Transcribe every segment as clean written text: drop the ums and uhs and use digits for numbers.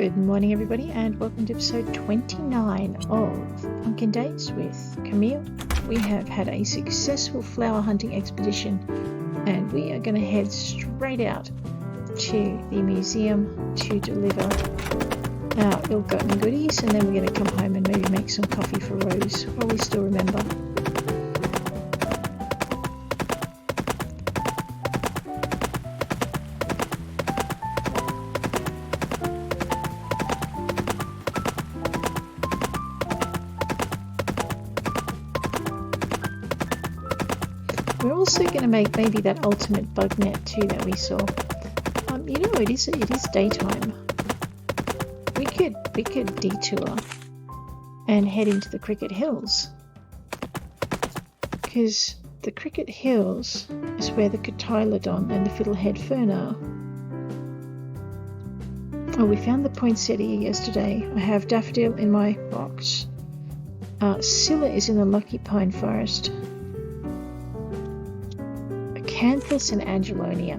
Good morning everybody and welcome to episode 29 of Pumpkin Days with Camille. We have had a successful flower hunting expedition and we are going to head straight out to the museum to deliver our ill-gotten goodies, and then we're going to come home and maybe make some coffee for Rose while we still remember. We're also going to make maybe that ultimate bug net too that we saw. It is daytime. We could detour and head into the Cricket Hills, because the Cricket Hills is where the cotylodon and the fiddlehead fern are. Oh, we found the poinsettia yesterday. I have daffodil in my box. Scilla is in the lucky pine forest. Acanthus and angelonia.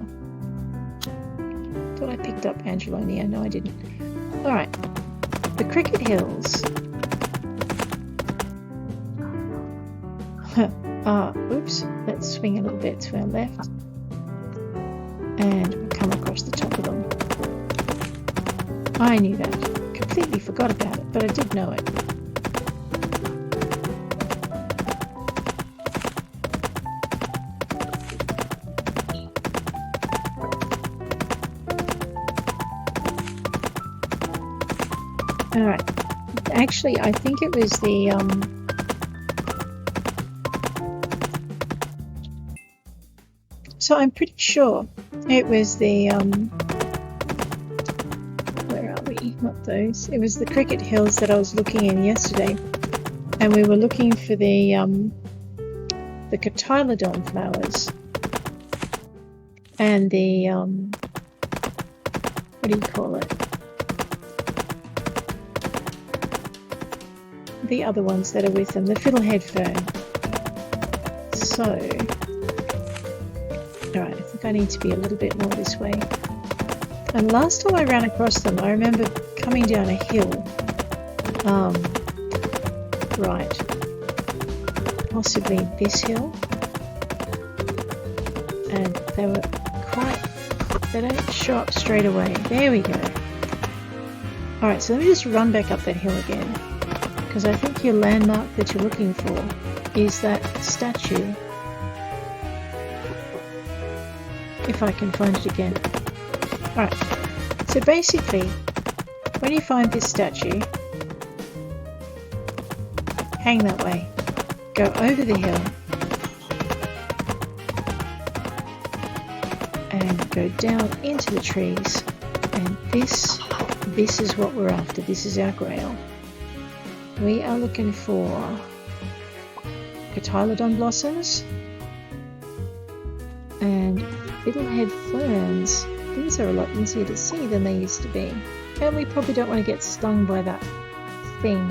Thought I picked up angelonia. No, I didn't. Alright. The Cricket Hills. Oops. Let's swing a little bit to our left. And we'll come across the top of them. I knew that. Completely forgot about it, but I did know it. Alright, actually I think it was the, so I'm pretty sure it was the, where are we? Not those. It was the Cricket Hills that I was looking in yesterday, and we were looking for the cotylodon flowers, and the, what do you call it? The other ones that are with them, the fiddlehead fern. So, alright, I think I need to be a little bit more this way. And last time I ran across them, I remember coming down a hill. Right. Possibly this hill. And they were they don't show up straight away. There we go. Alright, so let me just run back up that hill again, because I think your landmark that you're looking for is that statue. If I can find it again. Alright, so basically, when you find this statue, hang that way, go over the hill, and go down into the trees, and this is what we're after. This is our grail. We are looking for cotylodon blossoms and fiddlehead ferns. These are a lot easier to see than they used to be, and we probably don't want to get stung by that thing.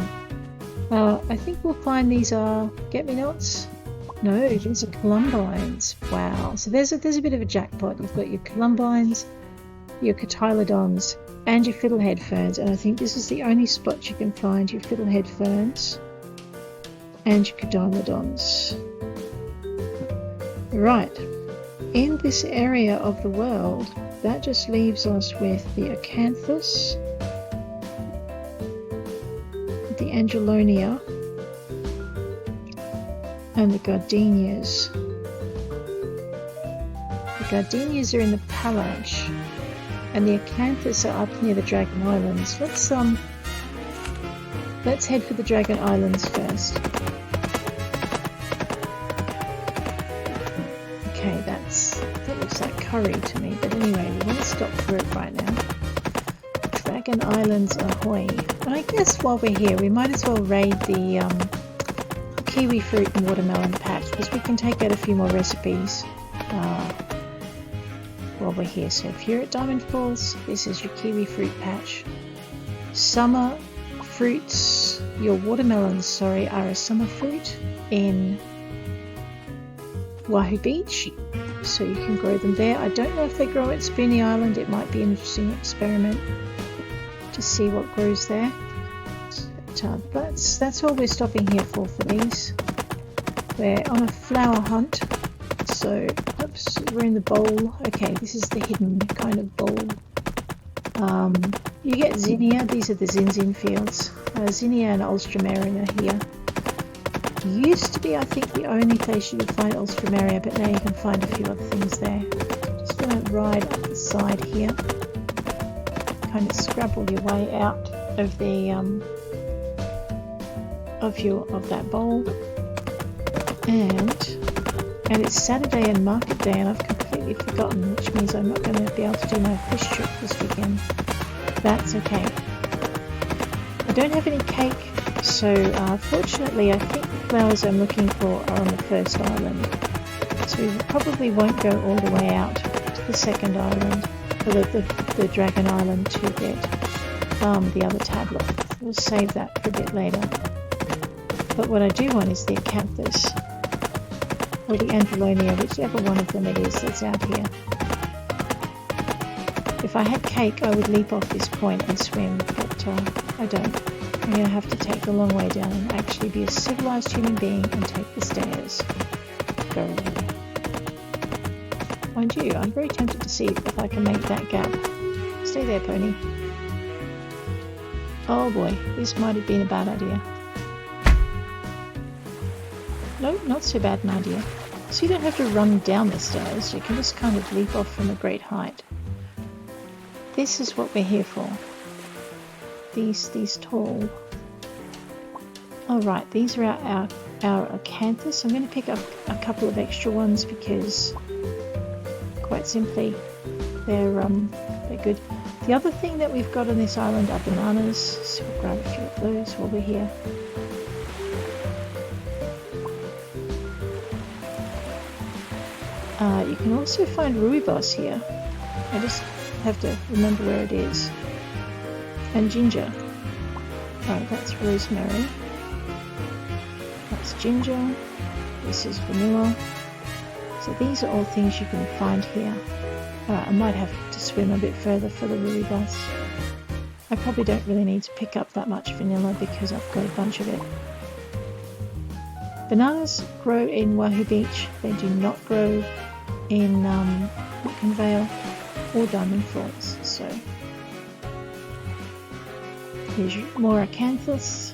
I think we'll find these are get-me-nots. No, these are columbines. Wow, so there's a bit of a jackpot. You've got your columbines, your cotylodons, and your fiddlehead ferns, and I think this is the only spot you can find your fiddlehead ferns and your cotylodons. Right, in this area of the world, that just leaves us with the acanthus, the angelonia, and the gardenias. The gardenias are in the Palanche, and the acanthus are up near the Dragon Islands. Let's head for the Dragon Islands first. Okay, that looks like curry to me, but anyway, we won't stop for it right now. Dragon Islands ahoy! And I guess while we're here, we might as well raid the kiwi fruit and watermelon patch, because we can take out a few more recipes while we're here. So if you're at Diamond Falls, this is your kiwi fruit patch. Summer fruits, your watermelons, are a summer fruit in Wahoo Beach, so you can grow them there. I don't know if they grow at Spoony Island. It might be an interesting experiment. to see what grows there. But that's all we're stopping here for these. We're on a flower hunt. So, oops, we're in the bowl. Okay, this is the hidden kind of bowl. You get zinnia. These are the zinzin fields. Zinnia and ulstramaria here. Used to be, I think, the only place you could find ulstramaria, but now you can find a few other things there. Just going to ride up the side here. Kind of scrabble your way out of the of that bowl. And it's Saturday and market day, and I've completely forgotten, which means I'm not going to be able to do my fish trip this weekend. That's okay. I don't have any cake, so fortunately I think the flowers I'm looking for are on the first island. So we probably won't go all the way out to the second island, or the dragon island, to get the other tablet. We'll save that for a bit later. But what I do want is the acanthus, or the angelonia, whichever one of them it is that's out here. If I had cake, I would leap off this point and swim, but I don't. I'm going to have to take the long way down and actually be a civilized human being and take the stairs. Go. Mind you, I'm very tempted to see if I can make that gap. Stay there, pony. Oh boy, this might have been a bad idea. No, not so bad an idea. So you don't have to run down the stairs, you can just kind of leap off from a great height. This is what we're here for. These tall. Alright, these are our acanthus. I'm going to pick up a couple of extra ones because, quite simply, they're good. The other thing that we've got on this island are bananas, so we'll grab a few of those while we're here. You can also find rooibos here. I just have to remember where it is. And ginger. Right, that's rosemary. That's ginger. This is vanilla. So these are all things you can find here. I might have to swim a bit further for the rooibos. I probably don't really need to pick up that much vanilla because I've got a bunch of it. Bananas grow in Wahoo Beach. They do not grow in Whitcomb Vale or Diamond Falls. So here's more acanthus.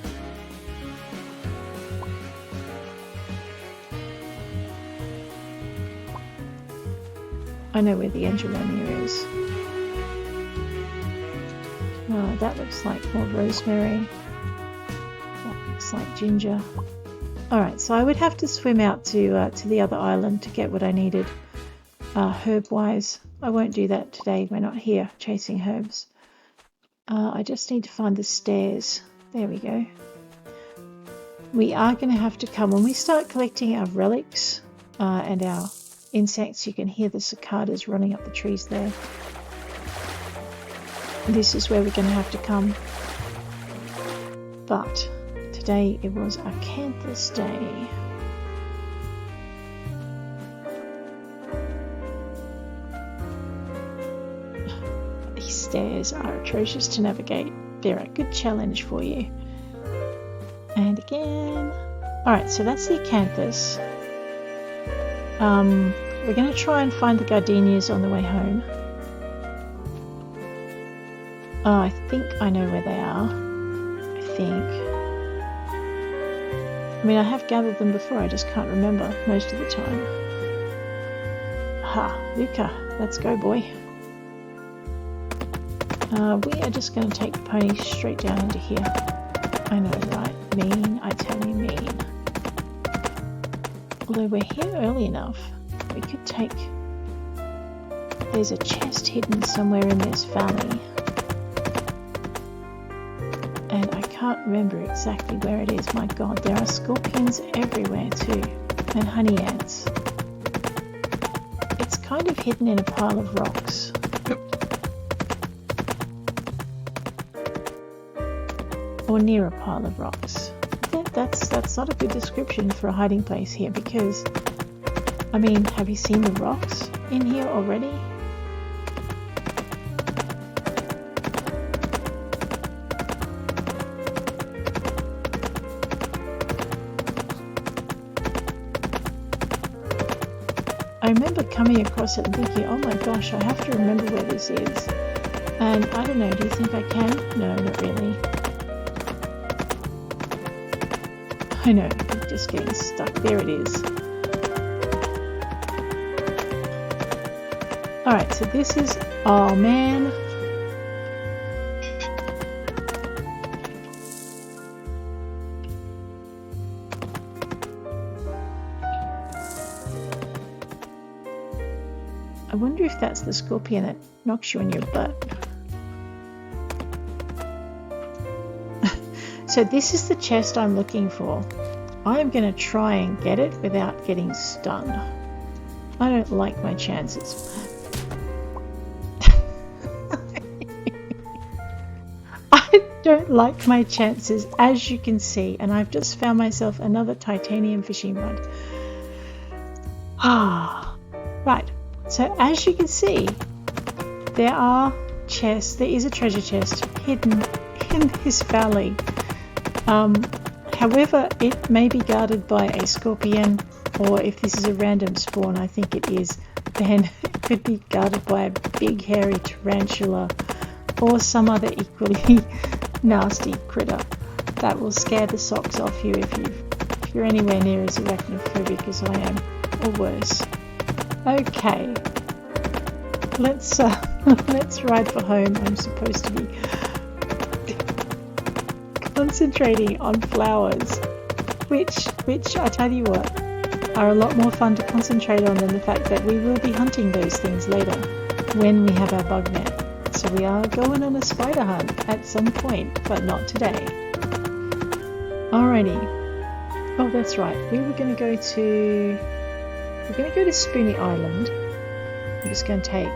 I know where the angelonia is. That looks like more rosemary. That looks like ginger. Alright, so I would have to swim out to the other island to get what I needed herb-wise. I won't do that today. We're not here chasing herbs. I just need to find the stairs. There we go. We are going to have to come, when we start collecting our relics and our insects, you can hear the cicadas running up the trees there. This is where we're going to have to come. But today it was Acanthus Day. These stairs are atrocious to navigate. They're a good challenge for you. And again. Alright, so that's the Acanthus. We're going to try and find the gardenias on the way home. I think I know where they are. I think. I mean, I have gathered them before, I just can't remember most of the time. Ha, Luca, let's go, boy. We are just going to take the pony straight down into here. I know, right? Mean, I tell you, mean. Although we're here early enough, we could take... There's a chest hidden somewhere in this valley. And I can't remember exactly where it is. My god, there are scorpions everywhere too. And honey ants. It's kind of hidden in a pile of rocks. Or near a pile of rocks. That's not a good description for a hiding place here because, I mean, have you seen the rocks in here already? I remember coming across it and thinking, oh my gosh, I have to remember where this is. And I don't know, do you think I can? No, not really. I know, I'm just getting stuck. There it is. Alright, so this is, oh man. I wonder if that's the scorpion that knocks you on your butt. So this is the chest I'm looking for. I am going to try and get it without getting stung. I don't like my chances. I don't like my chances, as you can see, and I've just found myself another titanium fishing rod. Right. So as you can see, there are chests. There is a treasure chest hidden in this valley. However, it may be guarded by a scorpion, or if this is a random spawn, I think it is, then it could be guarded by a big hairy tarantula or some other equally nasty critter that will scare the socks off you if you're anywhere near as arachnophobic as I am, or worse. Okay, let's ride for home. I'm supposed to be concentrating on flowers, which I tell you what, are a lot more fun to concentrate on than the fact that we will be hunting those things later when we have our bug net. So we are going on a spider hunt at some point, but not today. Alrighty. Oh, that's right. We were going to go to Spoony Island. I'm just going to take...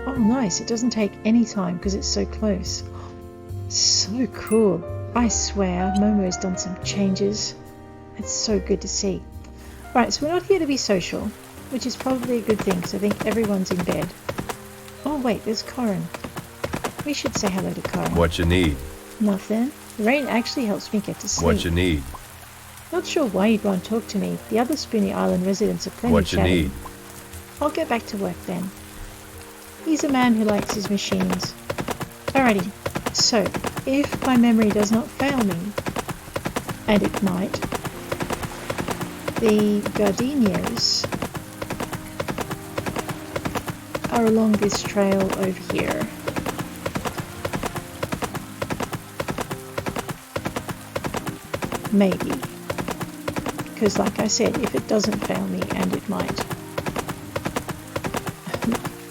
Oh, nice. It doesn't take any time because it's so close. So cool. I swear, Momo's done some changes. It's so good to see. Right, so we're not here to be social, which is probably a good thing because I think everyone's in bed. Oh, wait, there's Corin. We should say hello to Corin. What you need? Nothing. The rain actually helps me get to sleep. What you need? Not sure why you'd want to talk to me. The other Spoony Island residents are plenty What you chatty. need? I'll get back to work then. He's a man who likes his machines. Alrighty, so if my memory does not fail me, and it might, the gardenias are along this trail over here. Maybe. Because like I said, if it doesn't fail me, and it might.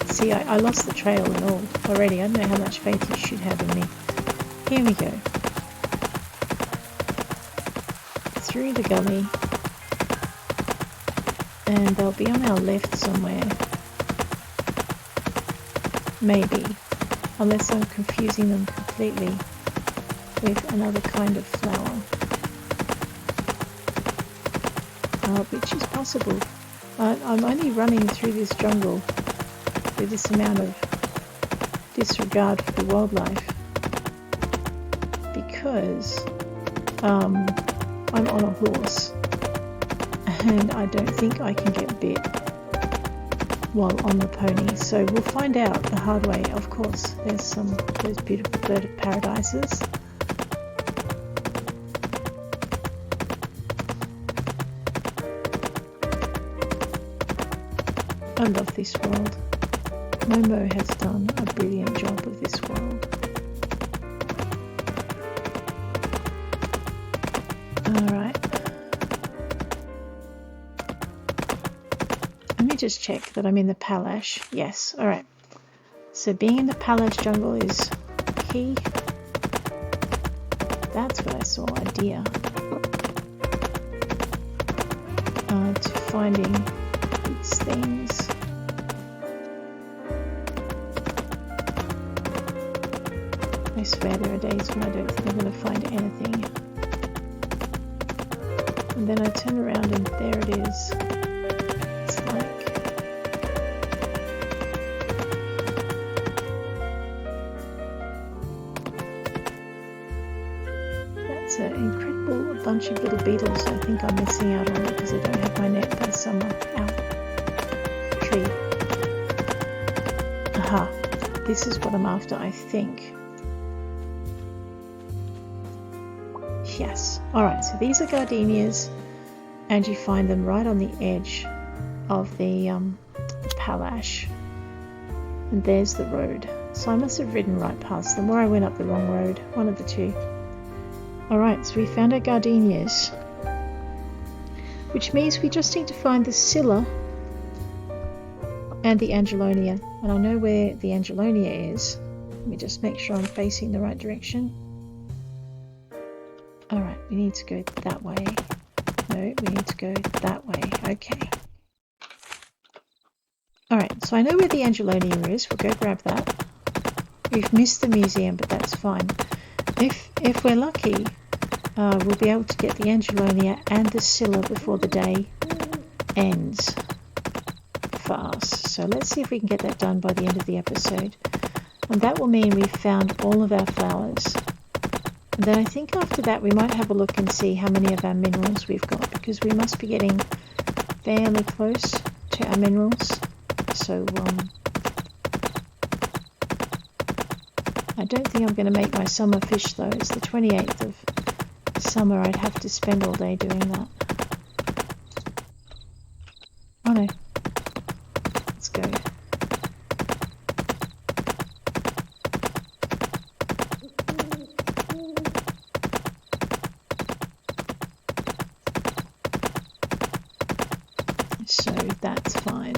See, I lost the trail and all already. I don't know how much faith you should have in me. Here we go. Through the gully. And they'll be on our left somewhere. Maybe. Unless I'm confusing them completely with another kind of flower. Which is possible. I'm only running through this jungle with this amount of disregard for the wildlife because I'm on a horse and I don't think I can get bit while on the pony, so we'll find out the hard way. Of course, there's those beautiful bird of paradises. I love this world. Momo has done a brilliant job of this world. Alright. Let me just check that I'm in the Palash. Yes, alright. So being in the Palash jungle is key. That's what I saw, a deer. To finding these things. I swear there are days when I don't think I'm going to find anything. And then I turn around and there it is. It's like... That's an incredible bunch of little beetles I think I'm missing out on because I don't have my net by summer. Ow. this is what I'm after, I think. Yes. Alright, so these are gardenias, and you find them right on the edge of the palash. And there's the road. So I must have ridden right past them, or I went up the wrong road. One of the two. Alright, so we found our gardenias, which means we just need to find the scilla and the angelonia. And I know where the angelonia is. Let me just make sure I'm facing the right direction. Alright, we need to go that way. No, we need to go that way. Okay. Alright, so I know where the angelonia is. We'll go grab that. We've missed the museum, but that's fine. If we're lucky, we'll be able to get the angelonia and the scilla before the day ends for us. So let's see if we can get that done by the end of the episode. And that will mean we've found all of our flowers. And then I think after that we might have a look and see how many of our minerals we've got, because we must be getting fairly close to our minerals. So I don't think I'm going to make my summer fish though. It's the 28th of summer. I'd have to spend all day doing that. Oh no. Let's go. So that's fine.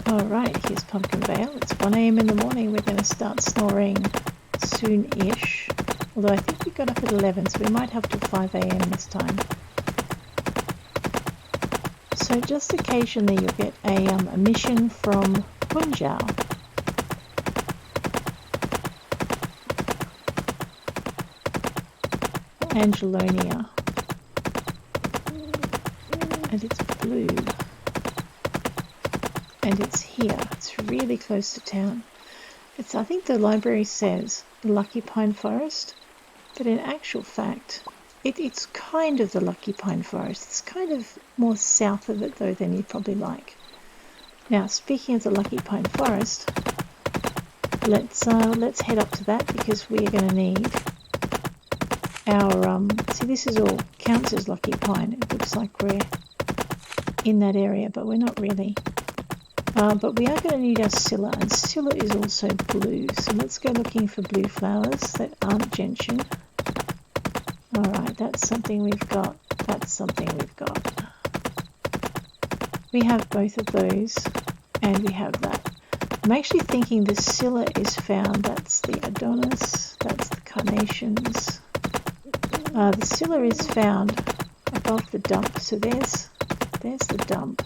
Alright, here's Pumpkin Vale. It's 1 AM in the morning. We're going to start snoring soon-ish. Although I think we got up at 11, so we might have till 5 AM this time. So just occasionally you'll get a mission from Punjab. Angelonia. And it's blue. And it's here. It's really close to town. It's, I think the library says the Lucky Pine Forest, but in actual fact, it's kind of the Lucky Pine Forest. It's kind of more south of it though than you'd probably like. Now, speaking of the Lucky Pine Forest, let's head up to that, because we are going to need our see, this is all counts as Lucky Pine. It looks like we're in that area, but we're not really. But we are going to need our scilla, and scilla is also blue. So let's go looking for blue flowers that aren't gentian. Alright, that's something we've got. That's something we've got. We have both of those, and we have that. I'm actually thinking the scilla is found. That's the Adonis, that's the carnations. The scilla is found above the dump. So there's the dump.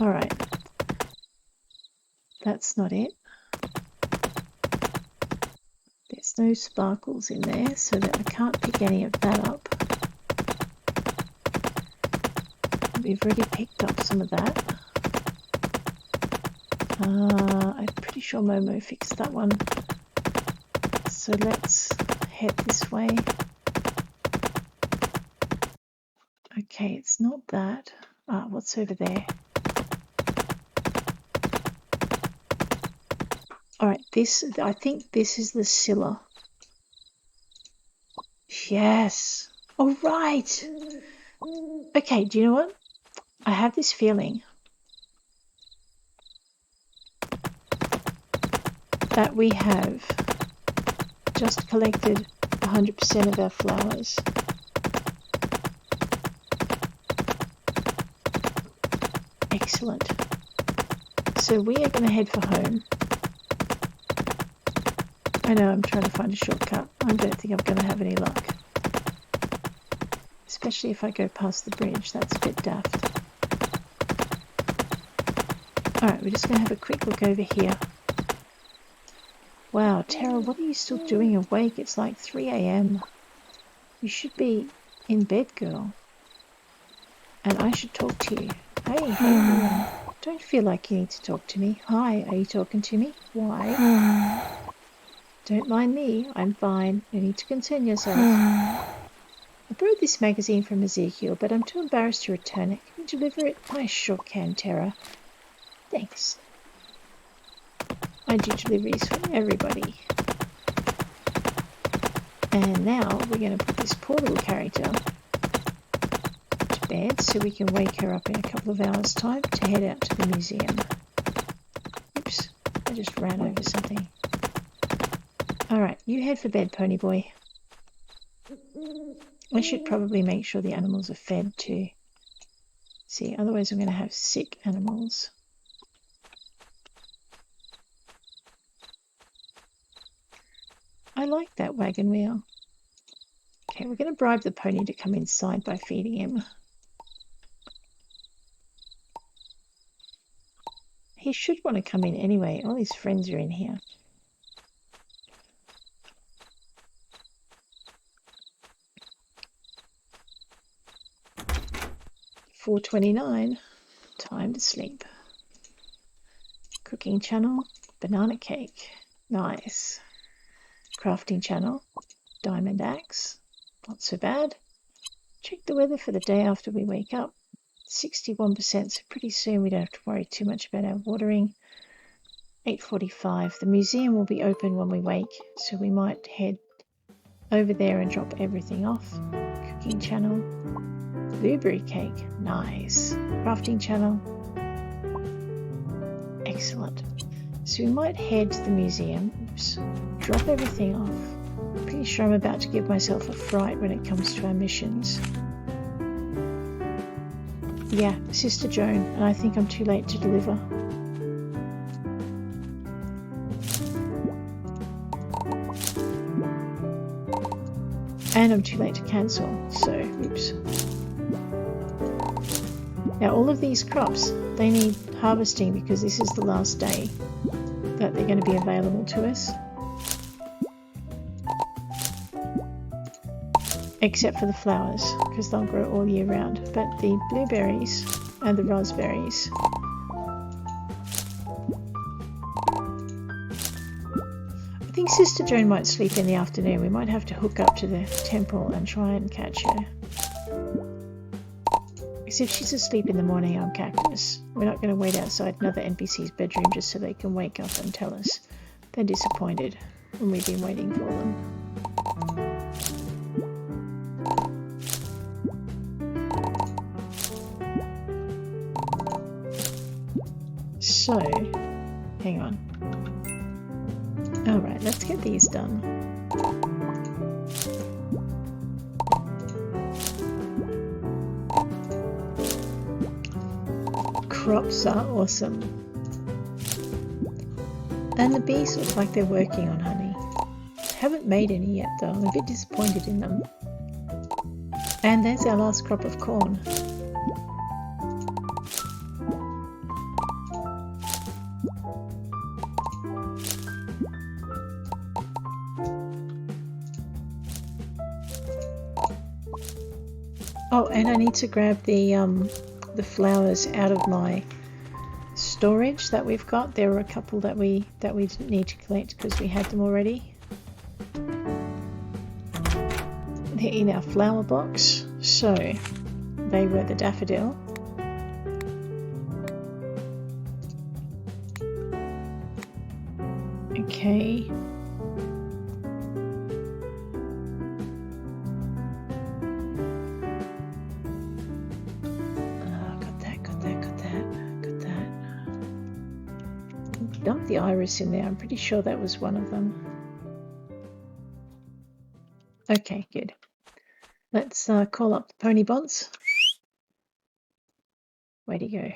Alright, that's not it. There's no sparkles in there, so that I can't pick any of that up. We've already picked up some of that. I'm pretty sure Momo fixed that one. So let's head this way. Okay, it's not that. What's over there? Alright, I think this is the scilla. Yes. Alright. Okay, do you know what? I have this feeling that we have just collected 100% of our flowers. Excellent. So we are going to head for home. I know I'm trying to find a shortcut. I don't think I'm going to have any luck. Especially if I go past the bridge. That's a bit daft. Alright, we're just going to have a quick look over here. Wow, Tara, what are you still doing awake? It's like 3 AM. You should be in bed, girl. And I should talk to you. Hey, how you doing? Don't feel like you need to talk to me. Hi, are you talking to me? Why? Don't mind me. I'm fine. You need to concern yourself. I borrowed this magazine from Ezekiel, but I'm too embarrassed to return it. Can you deliver it? I sure can, Tara. Thanks. I do deliveries for everybody. And now we're going to put this poor little character to bed so we can wake her up in a couple of hours' time to head out to the museum. Oops, I just ran over something. Alright, you head for bed, pony boy. I should probably make sure the animals are fed too. See, otherwise I'm going to have sick animals. I like that wagon wheel. Okay, we're going to bribe the pony to come inside by feeding him. He should want to come in anyway. All his friends are in here. $4:29. Time to sleep. Cooking channel. Banana cake. Nice. Crafting channel. Diamond axe. Not so bad. Check the weather for the day after we wake up. 61%, so pretty soon we don't have to worry too much about our watering. 8:45. The museum will be open when we wake, so we might head over there and drop everything off. Cooking channel. Blueberry cake. Nice. Crafting channel. Excellent. So we might head to the museum. Oops. Drop everything off. I'm pretty sure I'm about to give myself a fright when it comes to our missions. Yeah, Sister Joan, and I think I'm too late to deliver. And I'm too late to cancel, so oops. Now all of these crops, they need harvesting because this is the last day that they're going to be available to us. Except for the flowers, because they'll grow all year round. But the blueberries and the raspberries, I think Sister Joan might sleep in the afternoon. We might have to hook up to the temple and try and catch her. Because if she's asleep in the morning on Cactus, we're not going to wait outside another NPC's bedroom just so they can wake up and tell us they're disappointed when we've been waiting for them. So, hang on. Alright, let's get these done. Crops are awesome. And the bees look like they're working on honey. Haven't made any yet though, I'm a bit disappointed in them. And there's our last crop of corn. Oh, and I need to grab the flowers out of my storage that we've got. There were a couple that we didn't need to collect because we had them already. They're in our flower box, so they were the daffodil. Okay. Dump the iris in there. I'm pretty sure that was one of them. Okay, good. Let's call up the pony bonds. Way to go.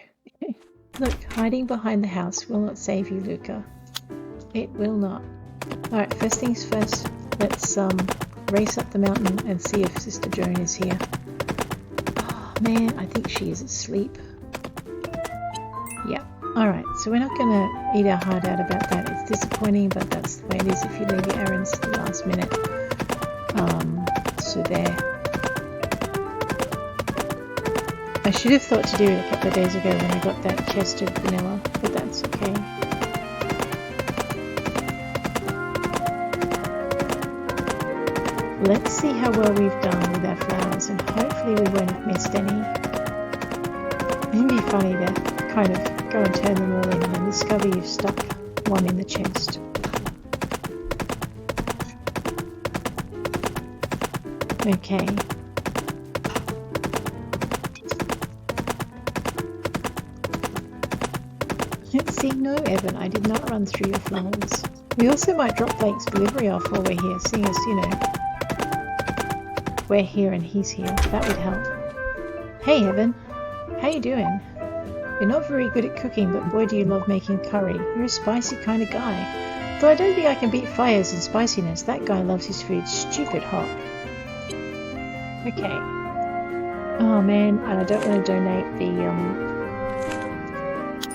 Look, hiding behind the house will not save you, Luca. It will not. Alright, first things first, let's race up the mountain and see if Sister Joan is here. Oh man, I think she is asleep. Yeah. Alright, so we're not going to eat our heart out about that. It's disappointing, but that's the way it is if you leave your errands to the last minute. So there. I should have thought to do it a couple of days ago when I got that chest of vanilla, but that's okay. Let's see how well we've done with our flowers, and hopefully we won't have missed any. It'd be funny to kind of go and turn them all in and then discover you've stuck one in the chest. Okay. Let's see, no Evan, I did not run through your flowers. We also might drop Blake's delivery off while we're here, seeing as, you know, we're here and he's here. That would help. Hey Evan, how you doing? You're not very good at cooking, but boy do you love making curry. You're a spicy kind of guy. Though I don't think I can beat fires and spiciness. That guy loves his food stupid hot. Okay. Oh man, and I don't want to donate the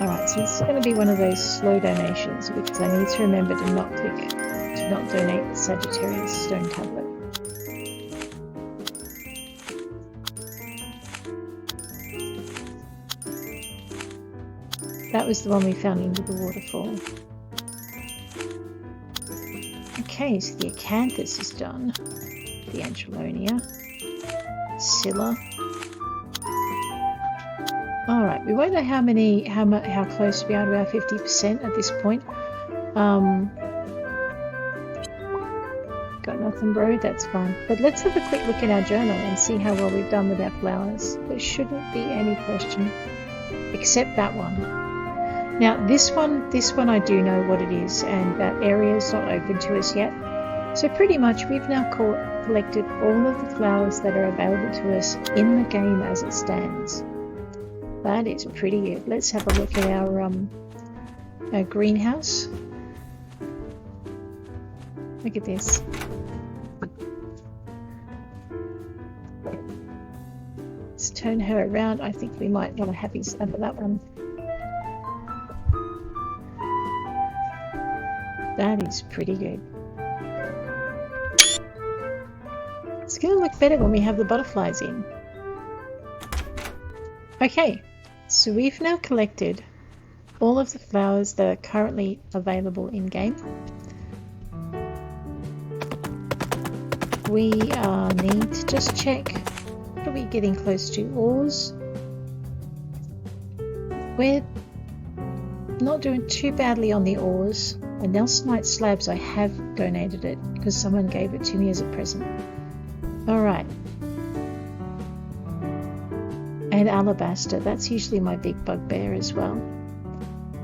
Alright, so this is going to be one of those slow donations because I need to remember to not donate the Sagittarius stone tablet. That was the one we found under the waterfall. Okay, so the acanthus is done. The angelonia. Scilla. Alright, we won't know how close we are to our 50% at this point. Got nothing, bro, that's fine. But let's have a quick look at our journal and see how well we've done with our flowers. There shouldn't be any question, except that one. Now this one I do know what it is, and that area is not open to us yet. So pretty much we've now collected all of the flowers that are available to us in the game as it stands. That is pretty good. Let's have a look at our greenhouse. Look at this. Let's turn her around. I think we might want to have his under that one. That is pretty good. It's going to look better when we have the butterflies in. Okay, so we've now collected all of the flowers that are currently available in game. We need to just check. What are we getting close to? Ores. We're not doing too badly on the ores. A Nelsonite slabs, I have donated it because someone gave it to me as a present. Alright. And alabaster, that's usually my big bugbear as well.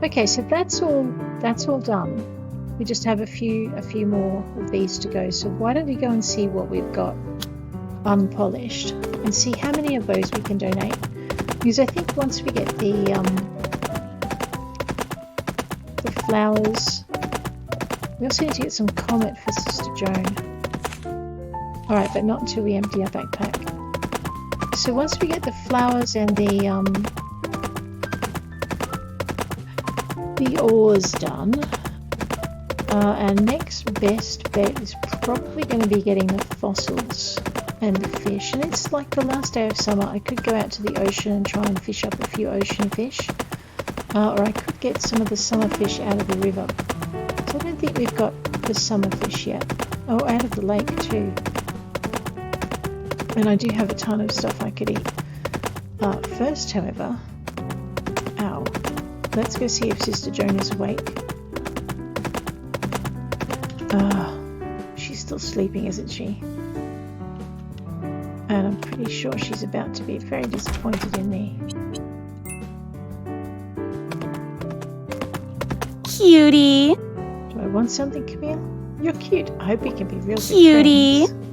Okay, so that's all done. We just have a few more of these to go. So why don't we go and see what we've got unpolished and see how many of those we can donate. Because I think once we get the flowers, we also need to get some comet for Sister Joan. Alright, but not until we empty our backpack. So once we get the flowers and the ores done, our next best bet is probably going to be getting the fossils and the fish. And it's like the last day of summer. I could go out to the ocean and try and fish up a few ocean fish. Or I could get some of the summer fish out of the river. So I don't think we've got the summer fish yet. Oh, out of the lake too. And I do have a ton of stuff I could eat. First, however, let's go see if Sister Joan is awake. She's still sleeping, isn't she? And I'm pretty sure she's about to be very disappointed in me. Cutie! Do I want something, Camille? You're cute. I hope we can be real good Cutie! friends.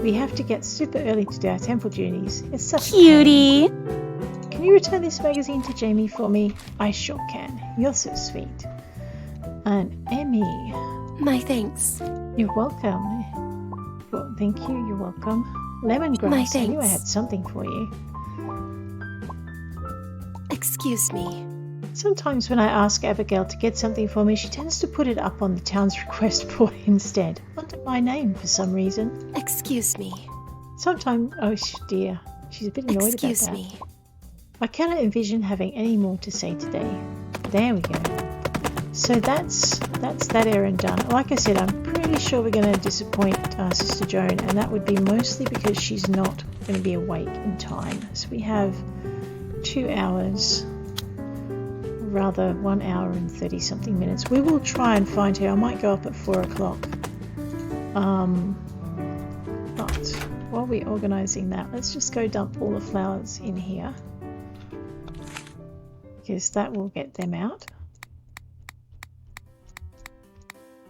We have to get super early to do our temple duties. It's such Cutie! a pain. Can you return this magazine to Jamie for me? I sure can. You're so sweet. And Emmy. My thanks. You're welcome. Well, thank you. You're welcome. Lemongrass. My I knew I thanks. had something for you. Excuse me. Sometimes when I ask Abigail to get something for me, she tends to put it up on the town's request board instead, under my name for some reason. Excuse me. Sometimes, oh dear, she's a bit annoyed Excuse about that. me. I cannot envision having any more to say today. There we go. So that's that errand done. Like I said, I'm pretty sure we're going to disappoint Sister Joan, and that would be mostly because she's not going to be awake in time. So we have 2 hours, rather 1 hour and 30 something minutes. We will try and find her. I might go up at 4 o'clock. But while we're organising that, let's just go dump all the flowers in here, because that will get them out.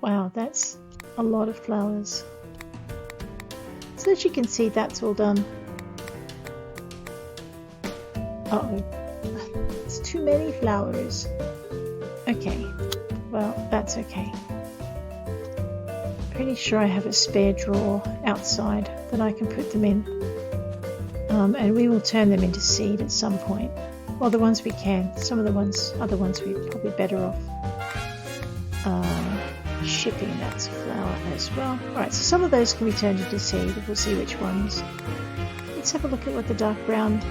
Wow, that's a lot of flowers. So as you can see, that's all done. Uh-oh, it's too many flowers. Okay, well, that's okay. Pretty sure I have a spare drawer outside that I can put them in. And we will turn them into seed at some point. Well, the ones we can. Some of the other ones we're probably better off shipping. That's a flower as well. Alright, so some of those can be turned into seed. We'll see which ones. Let's have a look at what the dark brown...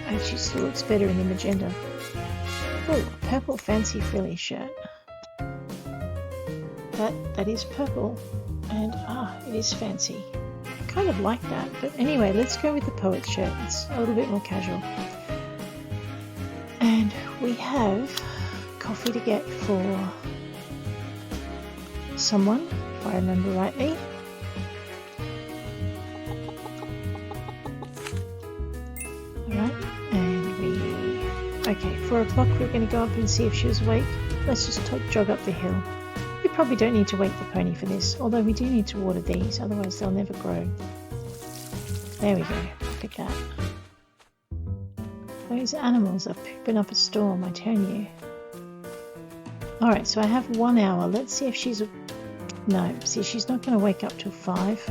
Actually still looks better in the magenta. Oh, purple fancy frilly shirt. That is purple, and it is fancy. I kind of like that, but anyway, let's go with the poet shirt. It's a little bit more casual. And we have coffee to get for someone, if I remember rightly. Okay, 4 o'clock, we're going to go up and see if she was awake. Let's just jog up the hill. We probably don't need to wake the pony for this, although we do need to water these, otherwise they'll never grow. There we go, look at that. Those animals are pooping up a storm, I tell you. Alright, so I have 1 hour. Let's see if she's... No, see, she's not going to wake up till 5.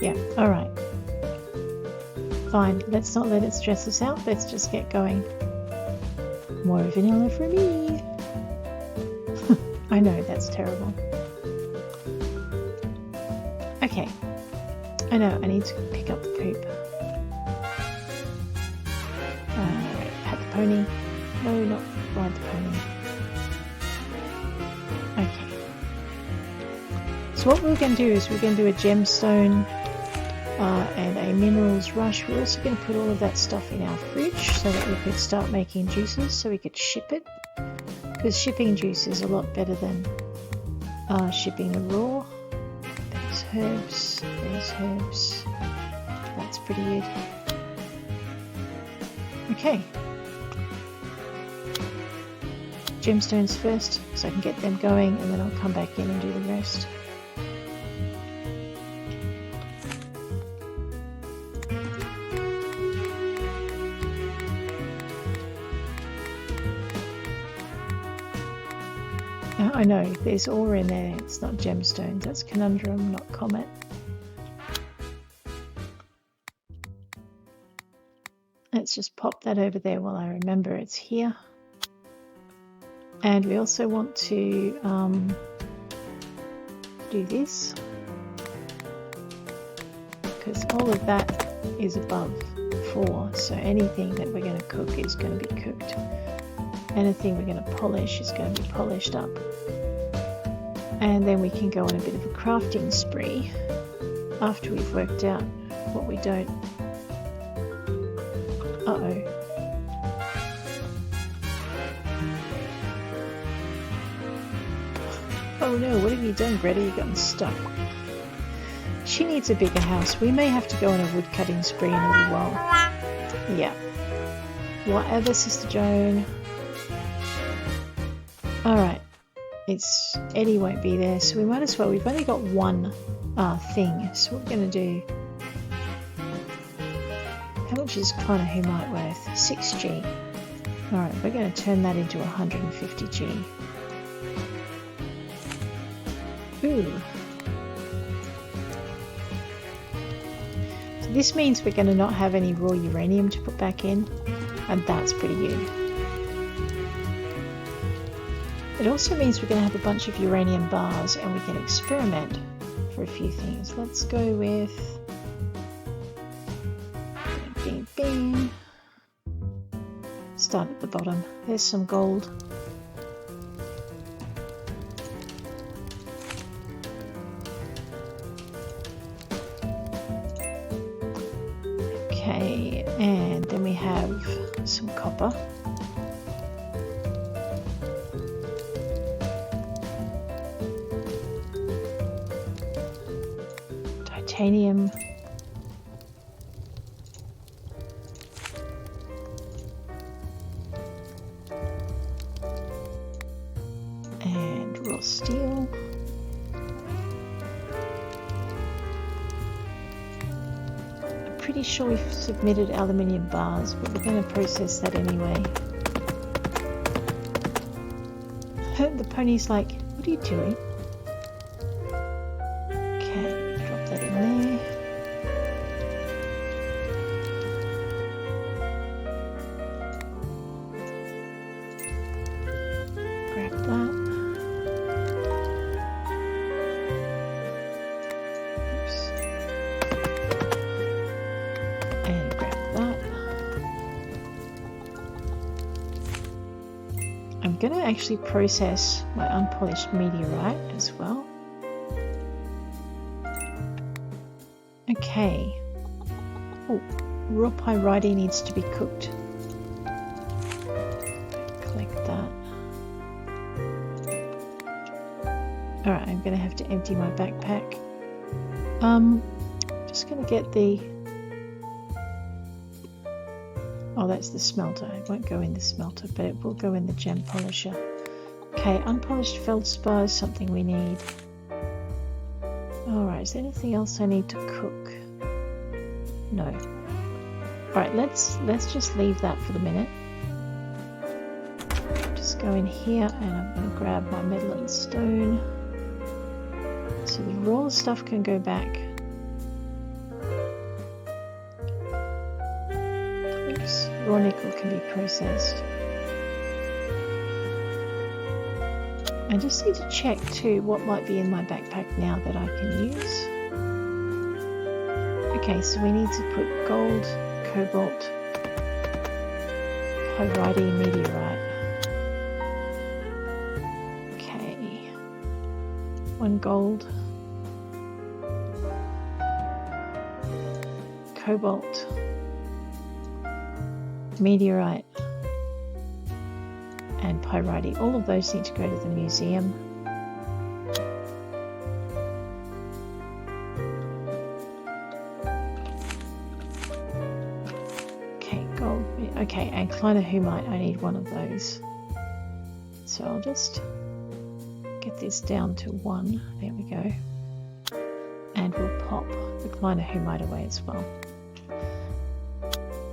Yeah, alright. Fine, let's not let it stress us out. Let's just get going. More vanilla for me. I know, that's terrible. Okay. I know, I need to pick up the poop. Pat the pony. No, not ride the pony. Okay. So what we're going to do is we're going to do a gemstone and a minerals rush. We're also going to put all of that stuff in our fridge so that we could start making juices, so we could ship it, because shipping juice is a lot better than shipping the raw. There's herbs, that's pretty good. Okay, gemstones first so I can get them going, and then I'll come back in and do the rest. I know, there's ore in there, it's not gemstones, that's conundrum, not comet. Let's just pop that over there while I remember it's here. And we also want to do this, because all of that is above 4, so anything that we're going to cook is going to be cooked. Anything we're going to polish is going to be polished up. And then we can go on a bit of a crafting spree after we've worked out what we don't. Uh-oh. Oh no, what have you done, Greta? You've gotten stuck. She needs a bigger house. We may have to go on a wood cutting spree in a little while. Yeah. Whatever, Sister Joan. Alright, Eddie won't be there, so we might as well. We've only got one thing, so what we're going to do... How much is Clonahumite worth? 6G. Alright, we're going to turn that into 150G. Ooh. So this means we're going to not have any raw uranium to put back in, and that's pretty good. It also means we're going to have a bunch of uranium bars, and we can experiment for a few things. Let's go with bing, bing, bing. Start at the bottom. There's some gold. Okay, and then we have some copper. Titanium. And raw steel. I'm pretty sure we've submitted aluminium bars, but we're going to process that anyway. The pony's like, what are you doing? Okay, drop that in there. Grab that. Oops. And grab that. I'm going to actually process my unpolished meteorite as well. Okay. Oh, raw pyrite needs to be cooked. Collect that. Alright, I'm going to have to empty my backpack. Just going to get the... Oh, that's the smelter. It won't go in the smelter, but it will go in the gem polisher. Okay, unpolished feldspar is something we need. Alright, is there anything else I need to cook? No. Alright, let's just leave that for the minute. Just go in here and I'm going to grab my metal and stone. So the raw stuff can go back. Oops, raw nickel can be processed. I just need to check too what might be in my backpack now that I can use. Okay, so we need to put gold, cobalt, pyrite, meteorite. Okay, 1 gold, cobalt, meteorite, and pyrite. All of those need to go to the museum. Okay, gold. Okay, and clinohumite, I need 1 of those. So I'll just get this down to 1. There we go. And we'll pop the clinohumite away as well.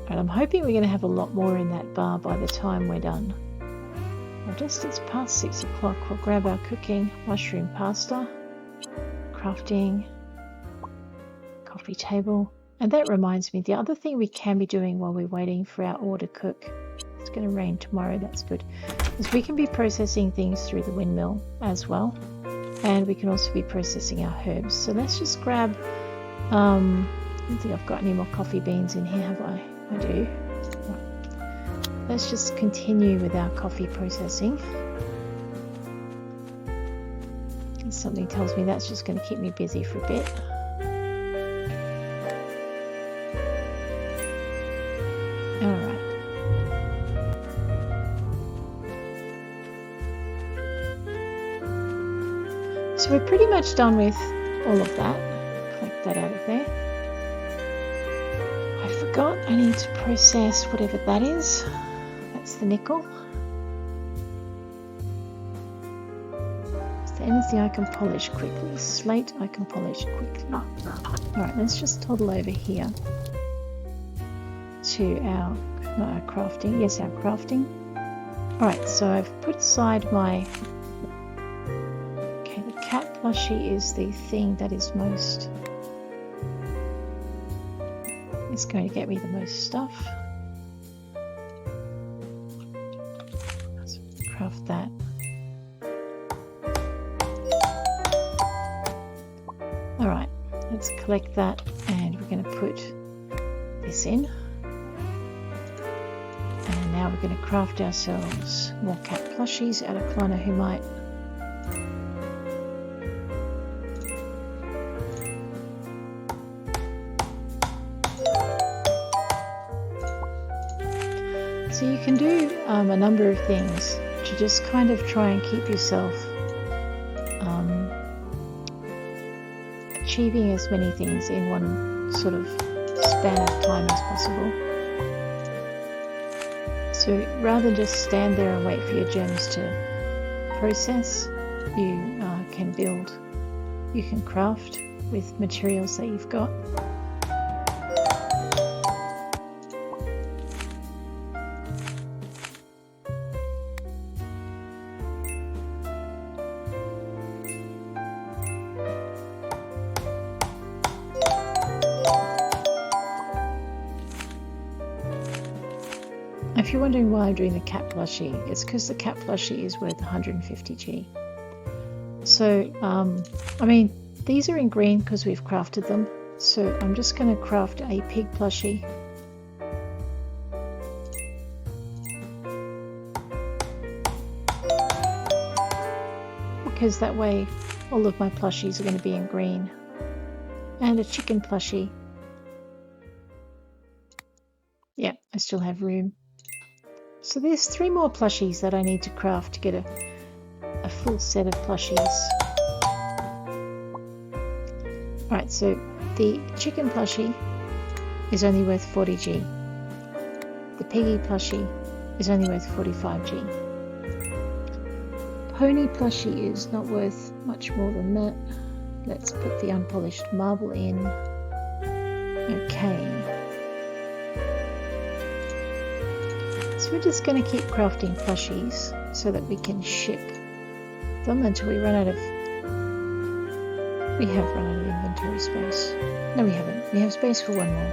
And I'm hoping we're going to have a lot more in that bar by the time we're done. Well, just it's past 6 o'clock. We'll grab our cooking, mushroom pasta, crafting, coffee table. And that reminds me, the other thing we can be doing while we're waiting for our ore to cook, it's going to rain tomorrow, that's good, is we can be processing things through the windmill as well. And we can also be processing our herbs. So let's just grab, I don't think I've got any more coffee beans in here, have I? I do. Let's just continue with our coffee processing. Something tells me that's just going to keep me busy for a bit. Alright. So we're pretty much done with all of that. Collect that out of there. I forgot I need to process whatever that is. That's the nickel. Is there anything I can polish quickly? Slate I can polish quickly. Alright, let's just toddle over here to our, not our crafting, yes, our crafting. Alright, so I've put aside my, okay, the cat plushie is the thing that is most, it's going to get me the most stuff. Let's craft that. let's collect that, and we're going to put this in. And now we're going to craft ourselves more cat plushies out of columbine. So you can do a number of things to just kind of try and keep yourself achieving as many things in one sort of span of time as possible. So rather than just stand there and wait for your gems to process, you can build, you can craft with materials that you've got. If you're wondering why I'm doing the cat plushie, it's because the cat plushie is worth 150G. So, I mean, these are in green because we've crafted them. So I'm just going to craft a pig plushie. Because that way all of my plushies are going to be in green. And a chicken plushie. Yeah, I still have room. So there's 3 more plushies that I need to craft to get a full set of plushies. Alright, so the chicken plushie is only worth 40G. The piggy plushie is only worth 45G. Pony plushie is not worth much more than that. Let's put the unpolished marble in. Okay. So we're just going to keep crafting plushies so that we can ship them until we run out of... We have run out of inventory space. No, we haven't. We have space for one more.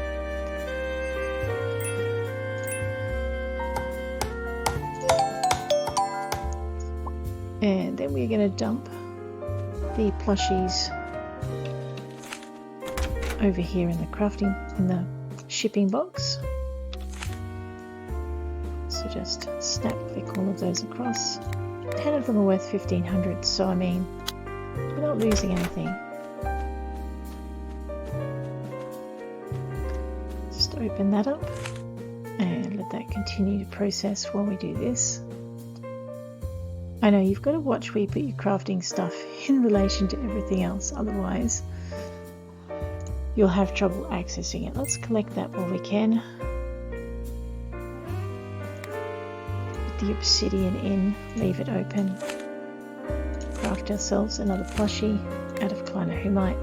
And then we're going to dump the plushies over here in the crafting, in the shipping box. So just snap click all of those across. 10 of them are worth 1500, so I mean, we're not losing anything. Just open that up and let that continue to process while we do this. I know you've got to watch where you put your crafting stuff in relation to everything else, otherwise you'll have trouble accessing it. Let's collect that while we can. The obsidian in, leave it open, craft ourselves another plushie out of columbine.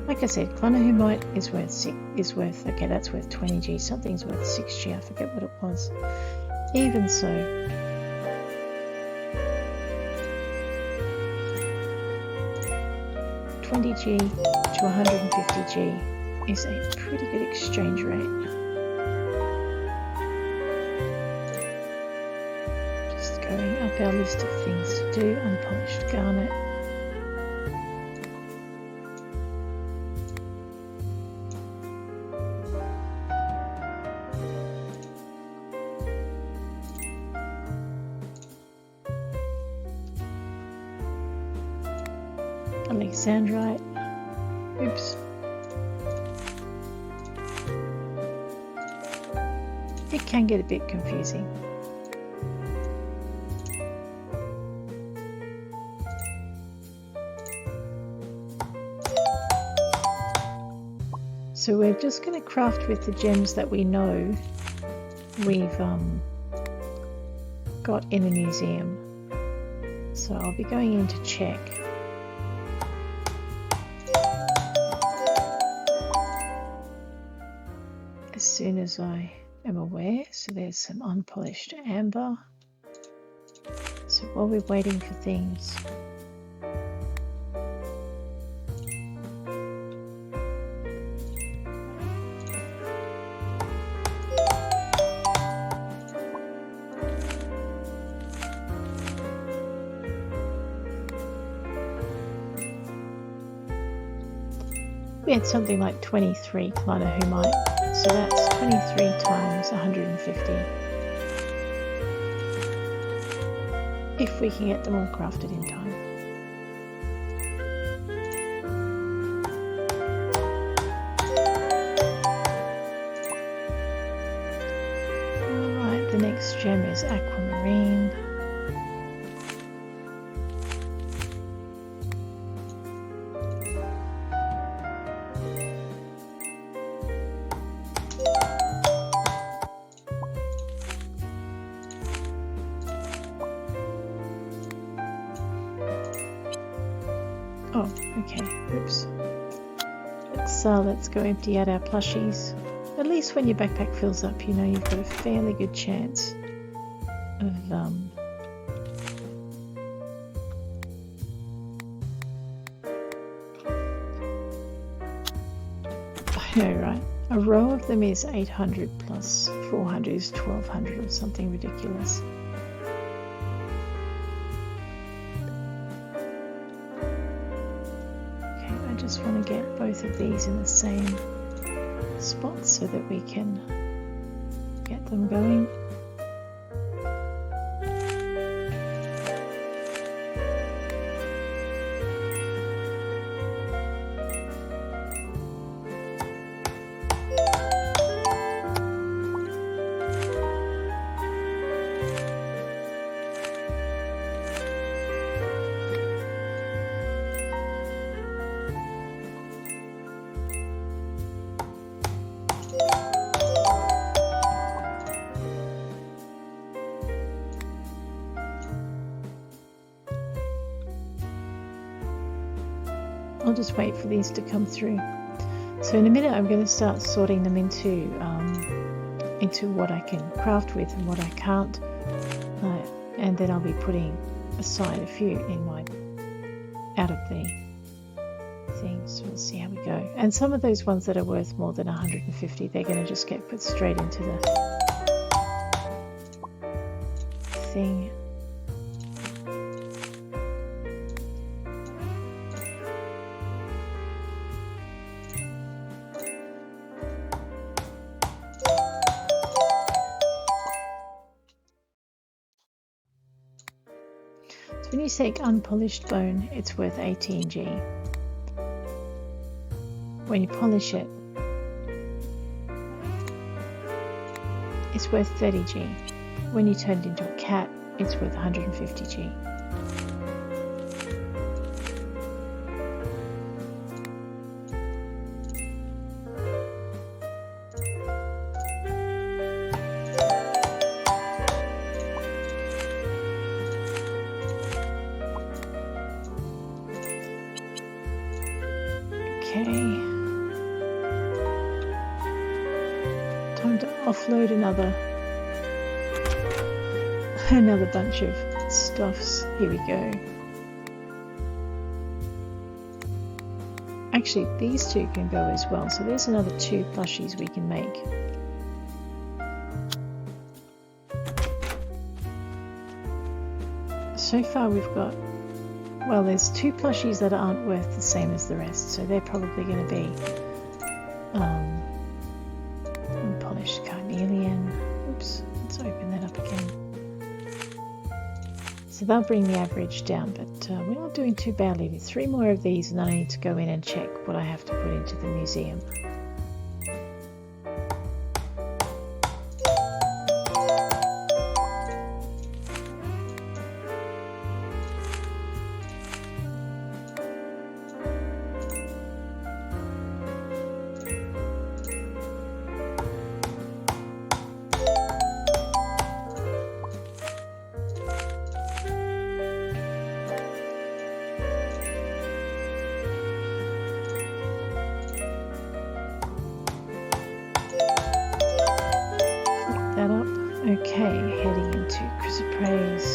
Like I said, columbine is worth okay, that's worth 20G, something's worth 6G, I forget what it was. Even so, $20G to 150G is a pretty good exchange rate. Going up our list of things to do, unpolished garnet. Alexandrite. Oops. It can get a bit confusing. So we're just going to craft with the gems that we know we've got in the museum. So I'll be going in to check. As soon as I am aware. So there's some unpolished amber. So while we're waiting for things, we had something like 23 clinohumite, so that's 23 times 150. If we can get them all crafted in time. Alright, the next gem is aquamarine. Oh, okay, oops. Let's go empty out our plushies. At least when your backpack fills up, you know you've got a fairly good chance of I know, right? A row of them is 800 plus 400 is 1200 or something ridiculous. I just want to get both of these in the same spot so that we can get them going. I'll just wait for these to come through. So in a minute I'm going to start sorting them into what I can craft with and what I can't, and then I'll be putting aside a few in my out of the thing. So we'll see how we go. And some of those ones that are worth more than 150, they're going to just get put straight into the thing. When you take unpolished bone, it's worth 18G. When you polish it, it's worth 30G. When you turn it into a cat, it's worth 150G. Okay, time to offload another bunch of stuffs. Here we go. Actually, these two can go as well, so there's another 2 plushies we can make. So far we've got, well, there's 2 plushies that aren't worth the same as the rest, so they're probably going to be unpolished chameleon. Oops, let's open that up again. So they'll bring the average down, but we're not doing too badly. There's 3 more of these, and then I need to go in and check what I have to put into the museum. That up. Okay, heading into chrysoprase.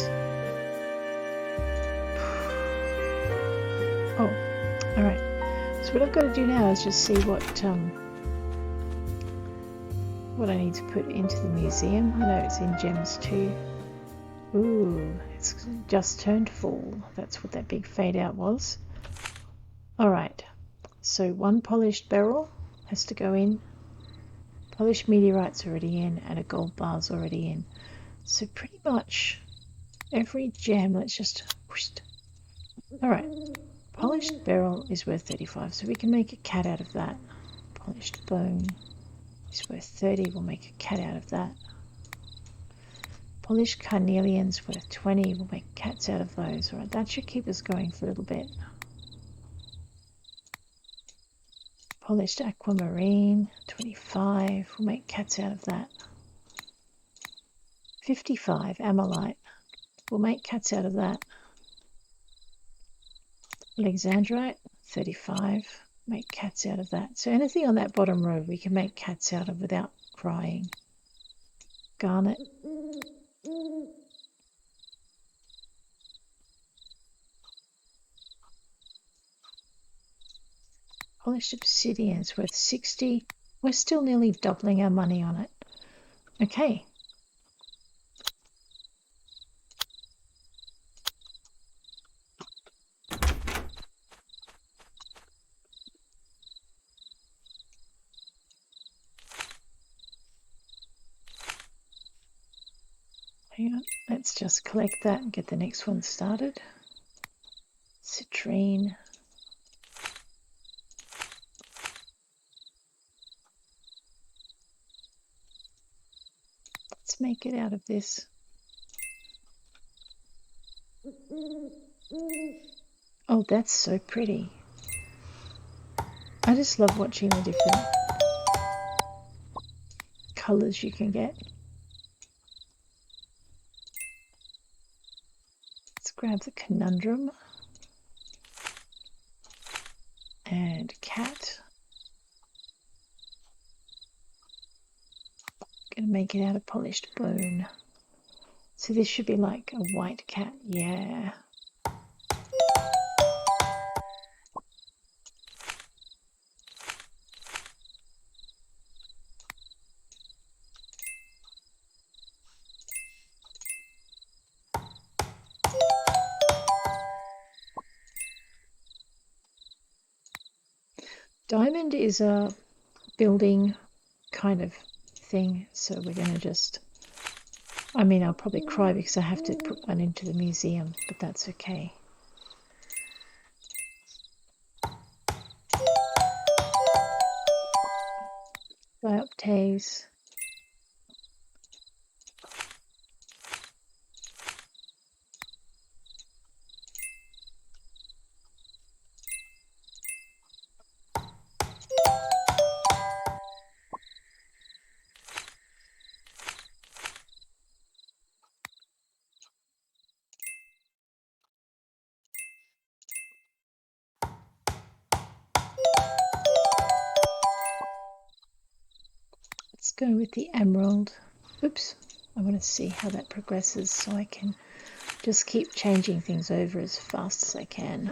Oh, alright. So what I've got to do now is just see what I need to put into the museum. I know it's in gems too. Ooh, it's just turned fall. That's what that big fade out was. Alright, So 1 polished beryl has to go in. Polished meteorite's already in, and a gold bar's already in. So pretty much every gem, let's just whoosh. All right, polished beryl is worth 35, so we can make a cat out of that. Polished bone is worth 30, we'll make a cat out of that. Polished carnelian's worth 20, we'll make cats out of those. All right, that should keep us going for a little bit. Polished aquamarine, 25, we'll make cats out of that. 55, amylite, we'll make cats out of that. Alexandrite, 35, make cats out of that. So anything on that bottom row we can make cats out of without crying. Garnet. Polished obsidian is worth 60. We're still nearly doubling our money on it. Okay. Hang on, let's just collect that and get the next one started. Citrine. Let's make it out of this. Oh, that's so pretty. I just love watching the different colors you can get. Let's grab the conundrum and cat. Gonna make it out of polished bone. So this should be like a white cat, yeah. Diamond is a building kind of thing, so we're going to just, I mean, I'll probably cry because I have to put one into the museum, but that's okay. Dioptase. Let's go with the emerald. Oops, I want to see how that progresses so I can just keep changing things over as fast as I can.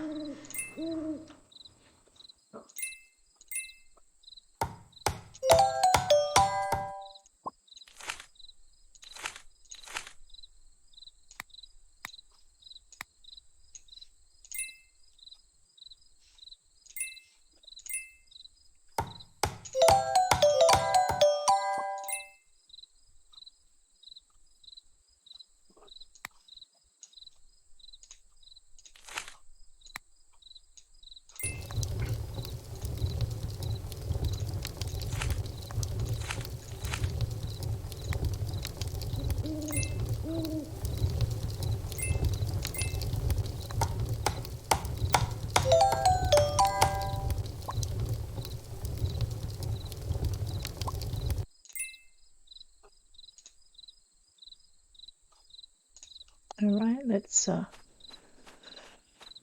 All right, let's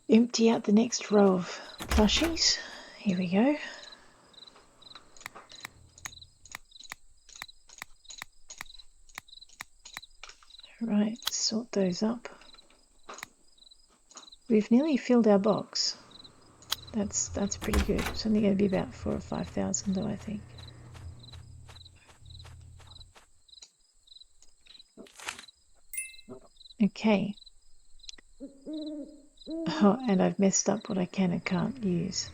empty out the next row of plushies. Here we go. All right, sort those up. We've nearly filled our box. That's pretty good. It's only going to be about 4,000 or 5,000 though, I think. Okay. Oh, and I've messed up what I can and can't use.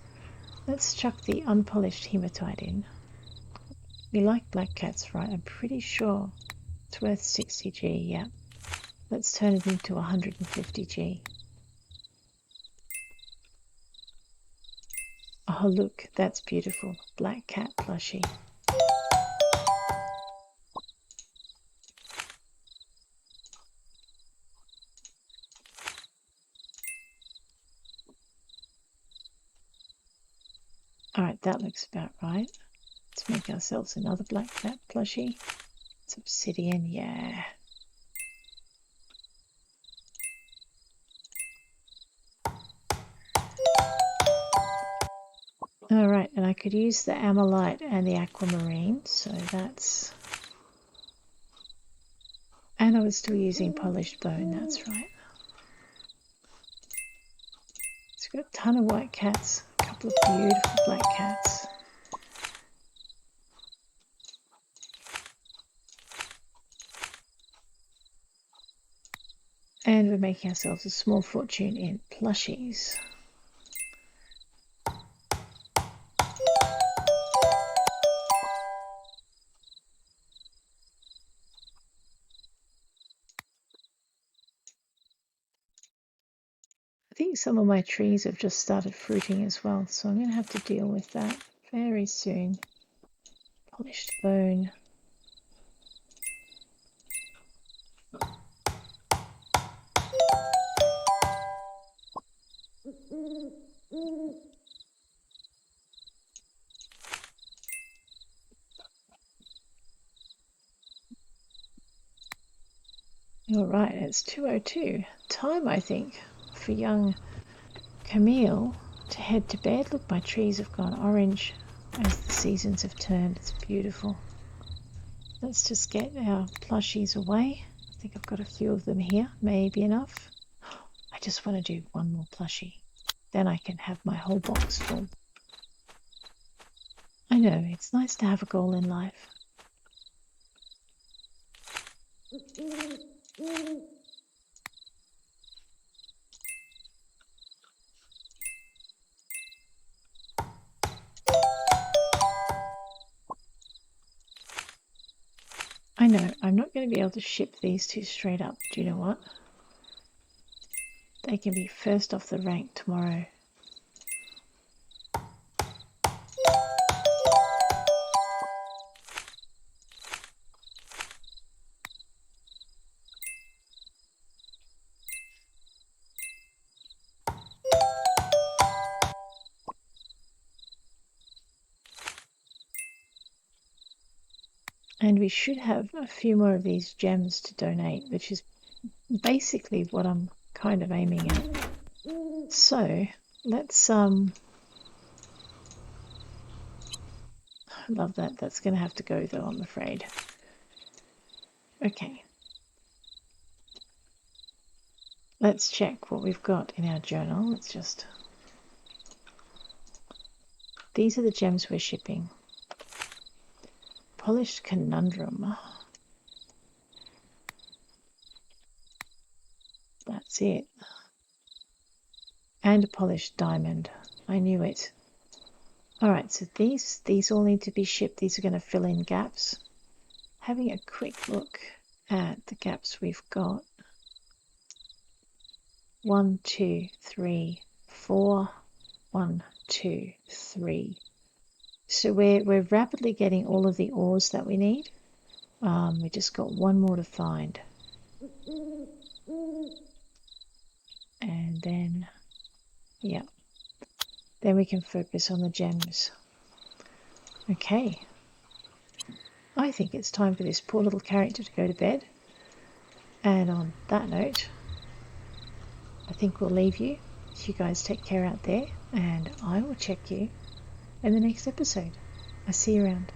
Let's chuck the unpolished hematite in. We like black cats, right? I'm pretty sure it's worth 60G, yeah. Let's turn it into 150G. Oh, look, that's beautiful. Black cat plushie. Alright, that looks about right. Let's make ourselves another black cat plushie. It's obsidian, yeah. Alright, and I could use the ammolite and the aquamarine, so that's... And I was still using polished bone, that's right. It's got a ton of white cats, a couple of beautiful black cats. And we're making ourselves a small fortune in plushies. I think some of my trees have just started fruiting as well, so I'm going to have to deal with that very soon. Polished bone. All right, it's 2:02. Time, I think, for young Camille to head to bed. Look, my trees have gone orange as the seasons have turned. It's beautiful. Let's just get our plushies away. I think I've got a few of them here, maybe enough. I just want to do one more plushie. Then I can have my whole box full. I know, it's nice to have a goal in life. I know, I'm not going to be able to ship these two straight up. Do you know what? They can be first off the rank tomorrow. And we should have a few more of these gems to donate, which is basically what I'm kind of aiming at. So let's I love that. That's going to have to go though, I'm afraid. Okay. Let's check what we've got in our journal. Let's just... These are the gems we're shipping. Polished conundrum. That's it. And a polished diamond. I knew it. Alright, so these all need to be shipped. These are going to fill in gaps. Having a quick look at the gaps we've got. 1, 2, 3, 4. 1, 2, 3. So we're rapidly getting all of the ores that we need. We just got one more to find. And then, yeah. Then we can focus on the gems. Okay. I think it's time for this poor little character to go to bed. And on that note, I think we'll leave you. You guys take care out there, and I will check you in the next episode. I'll see you around.